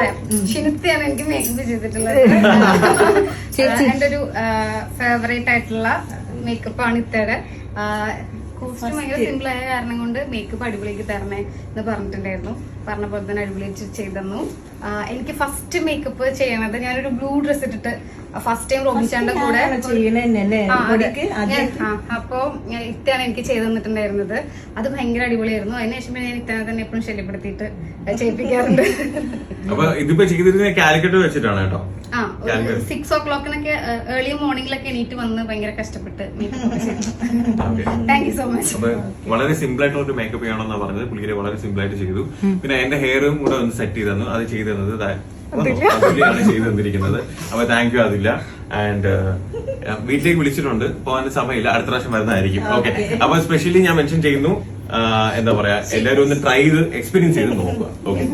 പറയാം. ഷിനിത്തയാണ് എനിക്ക് മേക്കപ്പ് ചെയ്തിട്ടുള്ളത്. എന്റെ ഒരു ഫേവറേറ്റ് ആയിട്ടുള്ള മേക്കപ്പ് ആണ് ഇത്തയുടെ. കോസ്റ്റ്യൂം ഭയങ്കര സിമ്പിൾ ആയ കാരണം കൊണ്ട് മേക്കപ്പ് അടിപൊളിക്ക് തരണേ എന്ന് പറഞ്ഞിട്ടുണ്ടായിരുന്നു. പറഞ്ഞ പോലെ തന്നെ അടിപൊളിയായിട്ട് ചെയ്തെന്നു. എനിക്ക് ഫസ്റ്റ് മേക്കപ്പ് ചെയ്യണത് ഞാനൊരു ബ്ലൂ ഡ്രസ് ഇട്ടിട്ട് ഫസ്റ്റ് ടൈം റോബിച്ചാന്റെ കൂടെ അപ്പൊ ഇത്തയാണ് എനിക്ക് ചെയ്തു തന്നിട്ടുണ്ടായിരുന്നത്. അത് ഭയങ്കര അടിപൊളിയായിരുന്നു. അതിനുശേഷം ഞാൻ ഇത്തനെ തന്നെ എപ്പോഴും ശല്യപ്പെടുത്തിയിട്ട് ചെയ്യിപ്പിക്കാറുണ്ട്. ആ 6 o'clock ഏർലി മോർണിംഗിലൊക്കെ എണീറ്റ് വന്ന് ഭയങ്കര കഷ്ടപ്പെട്ട് താങ്ക് യു സോ മച്ച്. വളരെ സിമ്പിൾ ആയിട്ടുള്ള ഒരു മേക്കപ്പ് ചെയ്യണമെന്നാ പറഞ്ഞത്. പുള്ളിക്കാരി വളരെ സിമ്പിൾ ആയിട്ട് ചെയ്തു. പിന്നെ എന്റെ ഹെയറും കൂടെ ഒന്ന് സെറ്റ് ചെയ്ത് തന്നു. അത് ചെയ്തു തന്നത് അതുല്യാണ് ചെയ്തു തന്നിരിക്കുന്നത്. അപ്പൊ താങ്ക് യു അതില്ല. ആൻഡ് വീട്ടിലേക്ക് വിളിച്ചിട്ടുണ്ട്, പോകാൻ സമയമില്ല, അടുത്ത പ്രാവശ്യം വരുന്നതായിരിക്കും. ഓക്കെ, അപ്പൊ സ്പെഷ്യലി ഞാൻ മെൻഷൻ ചെയ്യുന്നു, എന്താ പറയാ, എല്ലാവരും ഒന്ന് ട്രൈ ചെയ്ത് എക്സ്പീരിയൻസ് ചെയ്ത് നോക്കുക. ഓക്കെ.